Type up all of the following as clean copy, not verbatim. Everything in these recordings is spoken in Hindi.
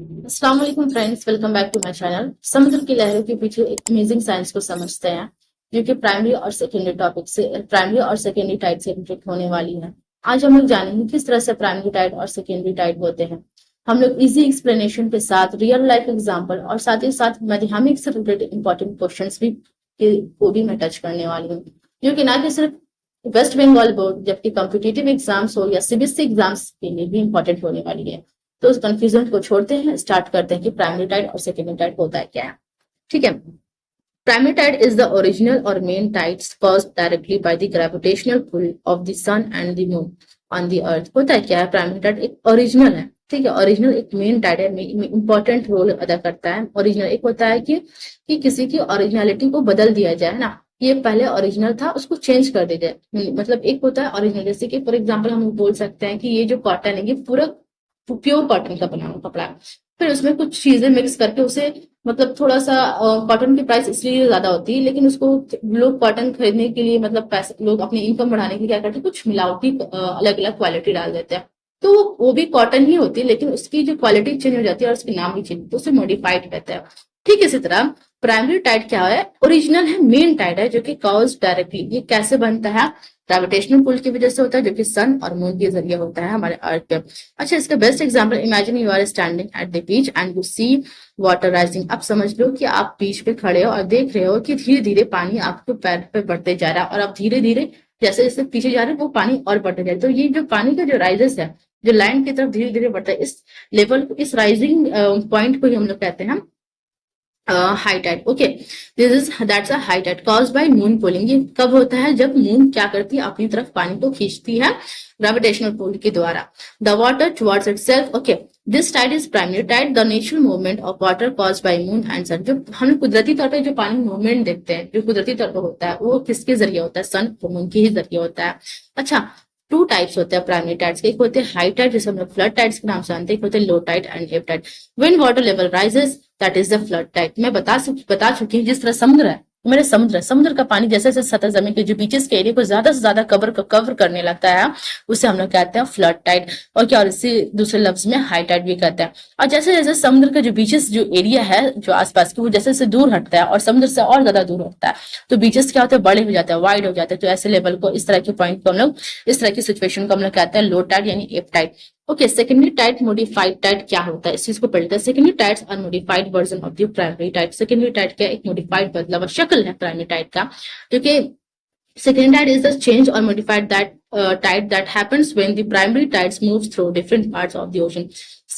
अस्सलाम वालेकुम friends, welcome back to my channel. समुद्र की लहरों के पीछे एक अमेजिंग साइंस को समझते हैं, जो कि प्राइमरी और सेकेंडरी टाइड से रिलेटेड होने वाली है। आज हम लोग जानेंगे किस तरह से प्राइमरी टाइड और सेकेंडरी टाइड होते हैं। हम लोग इजी एक्सप्लेनेशन के साथ रियल लाइफ एग्जांपल और साथ ही साथ मैथमेटिक्स से रिलेटेड इंपॉर्टेंट क्वेश्चंस भी को भी मैं टच करने वाली हूँ, जो कि ना कि सिर्फ वेस्ट बंगाल बोर्ड जबकि कॉम्पिटिटिव एग्जाम्स हो या सीबीएसई एग्जाम्स के लिए भी इंपॉर्टेंट होने वाली है। तो उस कंफ्यूजन को छोड़ते हैं, स्टार्ट करते हैं कि प्राइमरी टाइड और सेकेंडरी टाइड होता है क्या है। ठीक है। Primary tide is the original और main tides caused directly by the gravitational pull of the sun and the moon on the earth. होता है क्या है? प्राइमरी टाइड एक ओरिजिनल है। ठीक है, ओरिजिनल एक मेन टाइड है, इंपॉर्टेंट रोल अदा करता है। ओरिजिनल एक होता है कि किसी की ओरिजिनलिटी को बदल दिया जाए ना, ये पहले ओरिजिनल था उसको चेंज कर दिया जाए। मतलब एक होता है ओरिजिनल, जैसे कि फॉर एग्जांपल हम बोल सकते हैं कि ये जो कॉटन है ये पूरा प्योर कॉटन का बना हुआ कपड़ा है, फिर उसमें कुछ चीजें मिक्स करके उसे मतलब थोड़ा सा कॉटन की प्राइस इसलिए ज्यादा होती है, लेकिन उसको लोग कॉटन खरीदने के लिए मतलब पैसे लोग अपनी इनकम बढ़ाने के लिए क्या करते हैं, कुछ मिलावटी अलग अलग क्वालिटी डाल देते हैं। तो वो भी कॉटन ही होती है, लेकिन उसकी जो क्वालिटी चेंज हो जाती है और उसके नाम भी चेंज, तो उसे मॉडिफाइड कहते हैं। ठीक इसी तरह प्राइमरी टाइड क्या है? ओरिजिनल है, मेन टाइड है, जो कि कॉज डायरेक्टली। ये कैसे बनता है? ग्रेविटेशनल पुल की वजह से होता है, जो कि सन और मून के जरिए होता है हमारे अर्थ पे। अच्छा, इसका best example, imagine you are standing at the beach and you see water rising. अब समझ लो कि आप बीच पे खड़े हो और देख रहे हो कि धीरे धीरे पानी आपके पैर पे बढ़ते जा रहा है, और आप धीरे धीरे जैसे जैसे पीछे जा रहे हो वो पानी और बढ़ते जा रहा है। तो ये जो पानी का जो राइजेस है, जो लैंड की तरफ धीरे धीरे बढ़ता है, इस लेवल को, इस राइजिंग पॉइंट को ही हम लोग कहते हैं high tide. Okay, that's a high tide caused by moon pulling. ये कब होता है? जब मून क्या करती है, अपनी तरफ पानी को खींचती है ग्रेविटेशनल पुल के द्वारा। The water towards itself. Okay, this tide is primary tide, the natural movement of water caused by moon and sun. जो हम कुदरती तौर पर जो पानी मूवमेंट देखते हैं, जो कुदरती तौर पर होता है, वो किसके जरिए होता है? सन और मून के ही जरिए होता है। अच्छा, टू टाइप्स होते हैं प्राइमरी टाइड्स के। एक होते हैं हाई टाइड, जिसे हम लोग फ्लड टाइड्स के नाम से जानते हैं। एक होते हैं low tide and ebb tide. When water level rises, that is the flood tide. मैं बता चुकी हूँ, जिस तरह समुद्र है, मेरे समुद्र का पानी जैसे जैसे सतह जमीन के जो बीचेस के एरिया को ज्यादा से ज्यादा कवर करने लगता है, उसे हम लोग कहते हैं फ्लड टाइड। और क्या, और इसी दूसरे लफ्ज में हाई टाइड भी कहते हैं। और जैसे जैसे समुद्र का जो बीचेस जो एरिया है जो आसपास की, वो जैसे जैसे दूर हटता है और समुद्र से और ज्यादा दूर होता है, तो बीचेस क्या होते हैं? बड़े हो जाते हैं, वाइड हो जाते हैं। तो ऐसे लेवल को, इस तरह के पॉइंट को हम लोग, इस तरह की सिचुएशन को हम लोग कहते हैं लो टाइड यानी ebb tide. Okay, secondary tide modified tide क्या होता है, इस चीज को पढ़ते हैं। Secondary tides are modified version of the primary tide. Secondary tide क्या? एक मॉडिफाइड बदलाव शक्ल है प्राइमरी टाइड का, जो कि secondary tide is the change or modified that tide that happens when the primary tides moves through different parts of the ocean.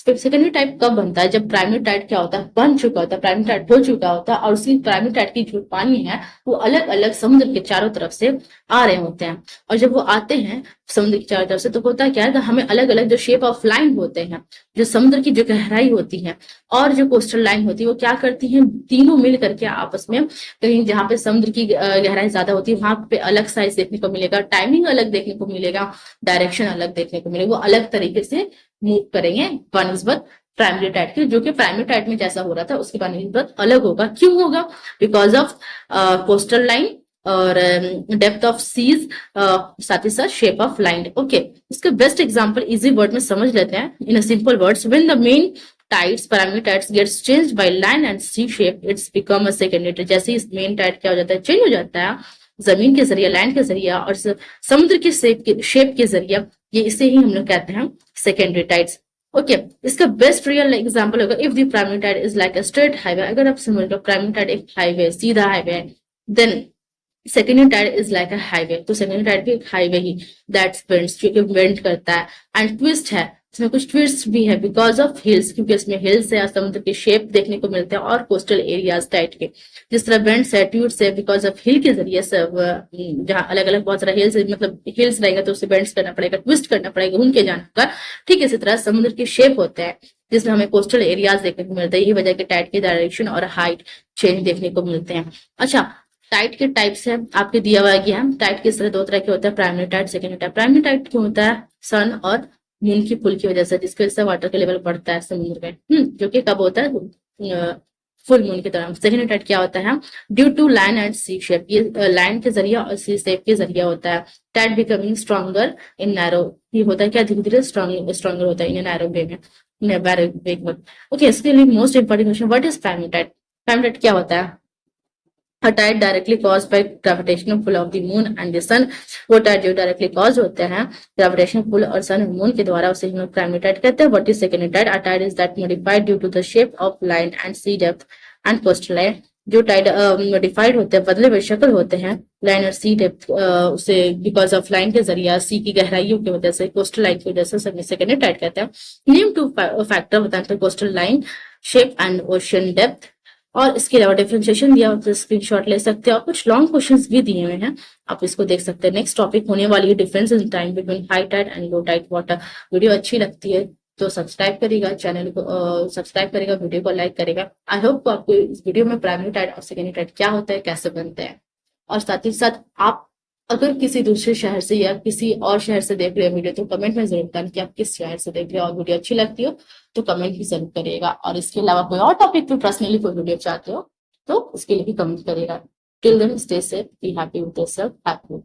Secondary tide कब बनता है? जब प्राइमरी टाइड क्या होता है? बन चुका होता है, प्राइमरी टाइड हो चुका होता है, और उसी प्राइमरी टाइड की जो पानी है वो अलग अलग समुद्र के चारों तरफ से आ रहे होते हैं। और जब वो आते हैं समुद्र की चारों तरफ से, तो होता क्या है? तो हमें अलग अलग जो शेप ऑफ लाइन होते हैं, जो समुद्र की जो गहराई होती है और जो कोस्टल लाइन होती है, वो क्या करती है? तीनों मिल करके आपस में, कहीं जहाँ पे समुद्र की गहराई ज्यादा होती है वहां पे अलग साइज देखने को मिलेगा, टाइमिंग अलग देखने को मिलेगा, डायरेक्शन अलग देखने को मिलेगा, वो अलग तरीके से मूव करेंगे बनस्बत प्राइमरी टाइड के, जो कि प्राइमरी टाइड में जैसा हो रहा था उसके बनस्बत अलग होगा। क्यों होगा? बिकॉज ऑफ कोस्टल लाइन और डेप्थ ऑफ सीज, साथ ही साथ शेप ऑफ लाइन। ओके, इसका बेस्ट एग्जांपल इजी वर्ड में समझ लेते हैं in a simple words. When the main tides, primary tides gets changed by land and sea shape, it's become a secondary tide। जैसे इस मेन टाइड क्या हो जाता है? चेंज हो जाता है जमीन के जरिए, लैंड के जरिए और समुद्र के शेप के जरिए, ये इसे ही हम लोग कहते हैं सेकेंडरी टाइड्स। ओके, इसका बेस्ट रियल एग्जांपल होगा if the primary tide is like a straight highway. अगर आप समझ लो प्राइमरी टाइड एक हाईवे, सीधा हाईवे है, then secondary tide is like a highway. तो सेकेंडरी टाइड भी एक हाईवे ही, दैट्स बेंड्स, जो कि बेंड करता है। एंड ट्विस्ट है, इसमें कुछ ट्विस्ट भी है बिकॉज ऑफ हिल्स, क्योंकि इसमें हिल्स है, समुद्र के शेप देखने को मिलते हैं और कोस्टल एरियाज टाइप के। जिस तरह बेंड्स है, ट्यूट्स है, बिकॉज ऑफ हिल के जरिए सब, जहाँ अलग अलग बहुत सारा हिल्स, मतलब हिल्स रहेगा तो उसे बेंड्स करना पड़ेगा, ट्विस्ट करना पड़ेगा, घूम के जाना होगा। ठीक इसी तरह समुद्र के शेप होते हैं जिसमें हमें कोस्टल एरियाज देखने को मिलते हैं। यही वजह के टाइड के डायरेक्शन और हाइट चेंज देखने को मिलते हैं। अच्छा, टाइड के टाइप्स है आपके दिया हुआ गया है। टाइड किस तरह दो तरह के होता है, primary tide, secondary tide. Primary tide क्यों होता है? सन और मून की पुल की वजह से, जिसकी वजह से वाटर का लेवल बढ़ता है समुद्र में, जो कि कब होता है? फुल मून के दौरान। सेकेंडरी टाइड क्या होता है? Due to land and sea shape, ये लैंड के जरिए और सी शेप के जरिए होता है। Tide becoming stronger in narrow, ये होता है क्या? धीरे धीरे स्ट्रॉन्गर होता है इन नैरो वे में। Very big one. ओके, इसके लिए most important question, what is primary tide? Primary tide क्या होता है? A tide directly caused by gravitational pull of the moon and the sun। वो टाइड जो डायरेक्टली कॉज होते हैं ग्रेविटेशनल पुल और सन और मून के द्वारा, उसे हम लोग प्राइमरी टाइड कहते हैं। What is secondary tide? A tide is that modified due to the shape of line and sea depth and coastal line. जो टाइड मॉडिफाइड होते हैं, बदले हुए शक्ल होते हैं लाइन और सी डेप्थ, उसे बिकॉज ऑफ लाइन के जरिए, सी की गहराइयों की वजह से, कोस्टल लाइन की वजह से सेकेंडरी टाइड कहते हैं। नेम टू फैक्टर बताते हैं, coastal line, shape and ocean depth. और इसके अलावा डिफरेंशिएशन दिया होता है, स्क्रीनशॉट ले सकते हैं, और कुछ लॉन्ग क्वेश्चंस भी दिए हुए हैं, आप इसको देख सकते हैं। नेक्स्ट टॉपिक होने वाली है difference in time between high tide and low tide water. Video अच्छी लगती है तो सब्सक्राइब करेगा, चैनल को सब्सक्राइब करेगा, वीडियो को लाइक करेगा। आई होप आपको इस वीडियो में प्राइमरी टाइड और सेकेंडरी टाइड क्या होता है, कैसे बनते हैं, और साथ ही साथ आप अगर किसी दूसरे शहर से या किसी और शहर से देख रहे हो वीडियो, तो कमेंट में जरूर बताएं कि आप किस शहर से देख रहे हो, और वीडियो अच्छी लगती हो तो कमेंट भी जरूर करिएगा। और इसके अलावा कोई और टॉपिक पे पर्सनली कोई वीडियो चाहते हो तो उसके लिए भी कमेंट करिएगा। Till then stay safe, be happy with yourself, happy.